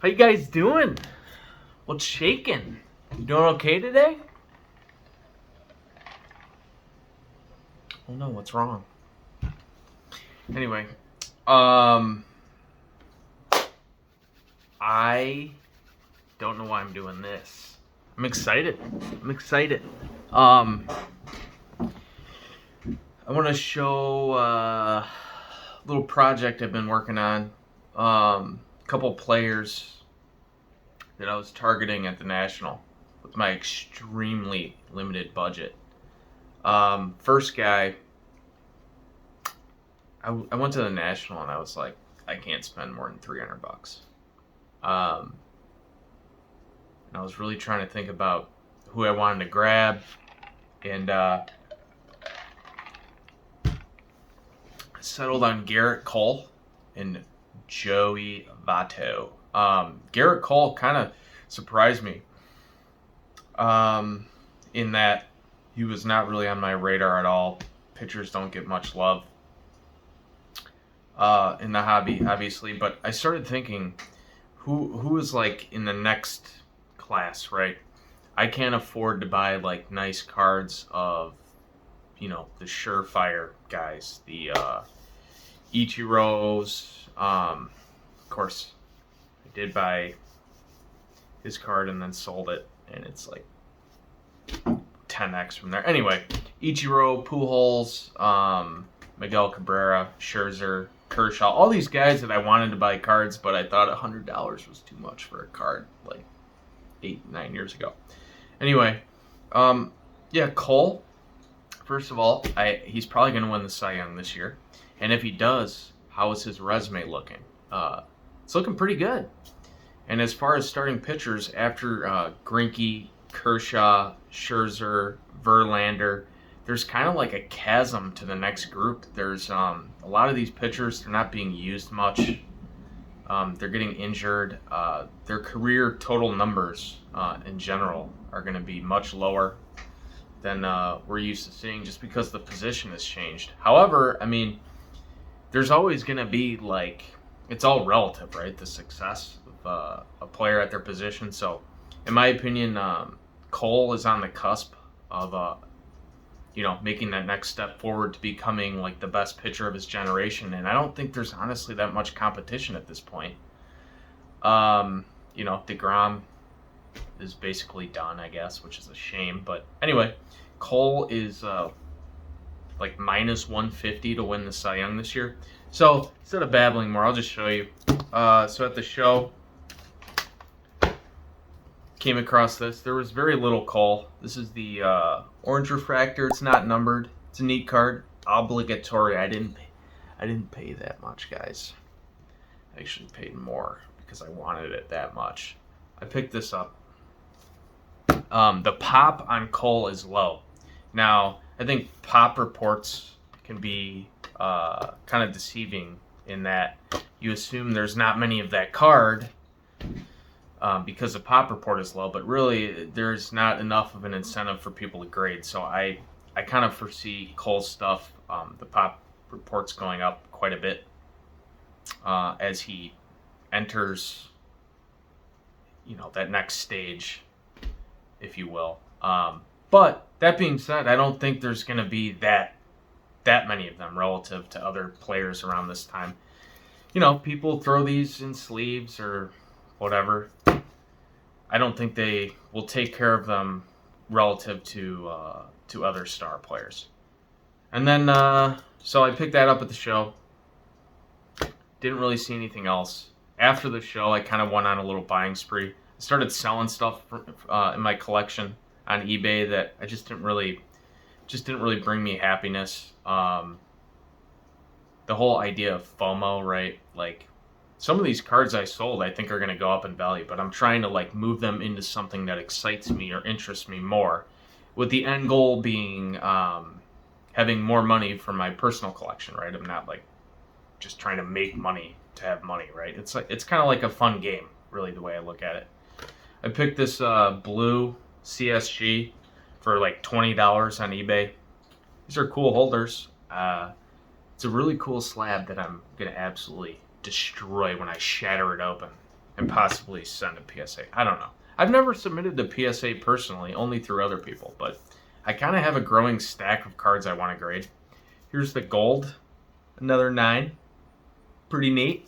How you guys doing? What's shaking? You doing okay today? Oh no, what's wrong? Anyway, I don't know why I'm doing this. I'm excited. I want to show a little project I've been working on. A couple players that I was targeting at the National with my extremely limited budget. First guy, I went to the National and I was like, I can't spend more than $300. And I was really trying to think about who I wanted to grab, and settled on Garrett Cole and Joey Votto. Garrett Cole kind of surprised me in that he was not really on my radar at all. Pitchers don't get much love in the hobby, obviously, but I started thinking, who is like in the next class, right? I can't afford to buy like nice cards of, the surefire guys, the Ichiro's. Of course, I did buy his card and then sold it, and it's like 10x from there. Anyway, Ichiro, Pujols, Miguel Cabrera, Scherzer, Kershaw, all these guys that I wanted to buy cards, but I thought $100 was too much for a card like 8-9 years ago. Anyway, Cole. First of all, he's probably going to win the Cy Young this year, and if he does, how is his resume looking? It's looking pretty good. And as far as starting pitchers, after Greinke, Kershaw, Scherzer, Verlander, there's kind of like a chasm to the next group. There's a lot of these pitchers, they're not being used much. They're getting injured. Their career total numbers in general are going to be much lower than we're used to seeing, just because the position has changed. However, I mean, there's always going to be it's all relative, right? The success of a player at their position. So, in my opinion, Cole is on the cusp of making that next step forward to becoming like the best pitcher of his generation. And I don't think there's honestly that much competition at this point. DeGrom is basically done, I guess, which is a shame. But anyway, Cole is like minus 150 to win the Cy Young this year. So instead of babbling more, I'll just show you. So at the show, came across this. There was very little Cole. This is the Orange Refractor. It's not numbered. It's a neat card. Obligatory. I didn't pay that much, guys. I actually paid more because I wanted it that much. I picked this up. The pop on Cole is low. Now, I think pop reports can be kind of deceiving in that you assume there's not many of that card because the pop report is low, but really there's not enough of an incentive for people to grade. So I kind of foresee Cole's stuff, the pop reports going up quite a bit as he enters, that next stage, if you will. But that being said, I don't think there's going to be that many of them relative to other players around this time. People throw these in sleeves or whatever. I don't think they will take care of them relative to other star players. And then, so I picked that up at the show. Didn't really see anything else. After the show, I kind of went on a little buying spree. I started selling stuff in my collection on eBay that I just didn't really bring me happiness. The whole idea of FOMO, right? Like, some of these cards I sold, I think are going to go up in value, but I'm trying to move them into something that excites me or interests me more, with the end goal being having more money for my personal collection, right? I'm not just trying to make money to have money, right? It's kind of like a fun game, really, the way I look at it. I picked this blue CSG for $20 on eBay. These are cool holders. It's a really cool slab that I'm going to absolutely destroy when I shatter it open. and possibly send a PSA. I don't know. I've never submitted the PSA personally, only through other people, but I kind of have a growing stack of cards I want to grade. Here's the gold, another 9. Pretty neat.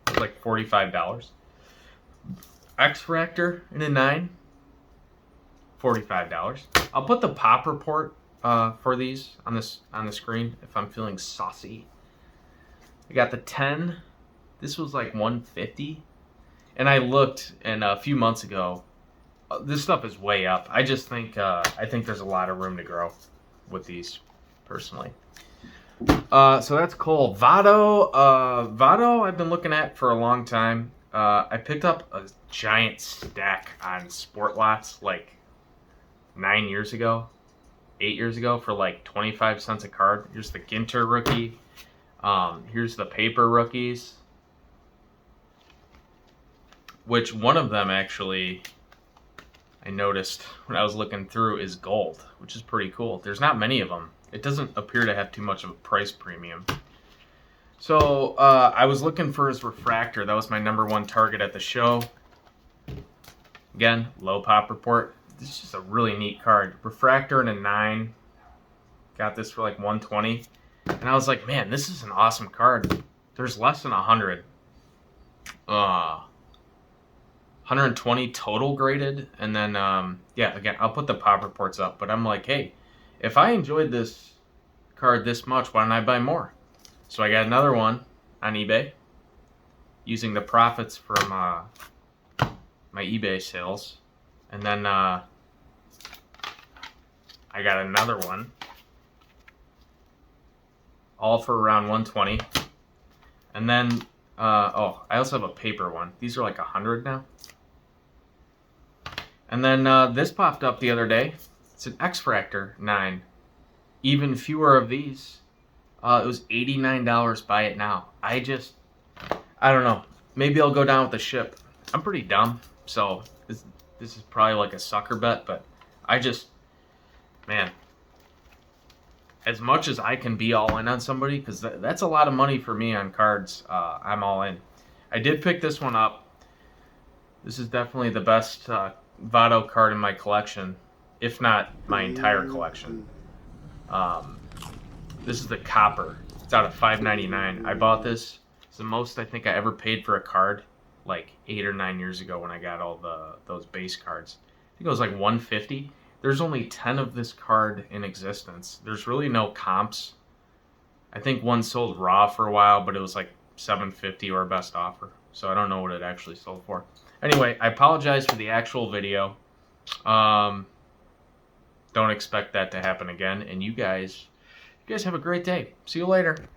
It's like $45. X-Fractor in a 9, $45. I'll put the pop report for these on the screen if I'm feeling saucy. I got the 10. This was like $150. And I looked, and a few months ago, this stuff is way up. I just think I think there's a lot of room to grow with these, personally. So that's cool. Votto I've been looking at for a long time. I picked up a giant stack on Sport Lots like 8 years ago, for like 25 cents a card. Here's the Ginter rookie. Here's the paper rookies, which one of them actually I noticed when I was looking through is gold, which is pretty cool. There's not many of them. It doesn't appear to have too much of a price premium. So I was looking for his refractor. That was my #1 target at the show. Again, low pop report. This is just a really neat card. Refractor and a 9. Got this for like $120. And I was like, man, this is an awesome card. There's less than 100. 120 total graded. And then, yeah, again, I'll put the pop reports up. But I'm like, hey, if I enjoyed this card this much, why don't I buy more? So I got another one on eBay using the profits from my eBay sales. And then I got another one, all for around $120. And then, I also have a paper one. These are like 100 now. And then this popped up the other day. It's an X-Fractor 9. Even fewer of these. It was $89. Buy it now. I don't know. Maybe I'll go down with the ship. I'm pretty dumb, so this is probably like a sucker bet, but man, as much as I can be all in on somebody, because that's a lot of money for me on cards, I'm all in. I did pick this one up. This is definitely the best Votto card in my collection, if not my entire collection. This is the copper. It's out of $5.99. I bought this. It's the most I think I ever paid for a card, like 8 or 9 years ago when I got all those base cards. I think it was like $150. There's only 10 of this card in existence. There's really no comps. I think one sold raw for a while, but it was like $750 or best offer. So I don't know what it actually sold for. Anyway, I apologize for the actual video. Don't expect that to happen again. And you guys have a great day. See you later.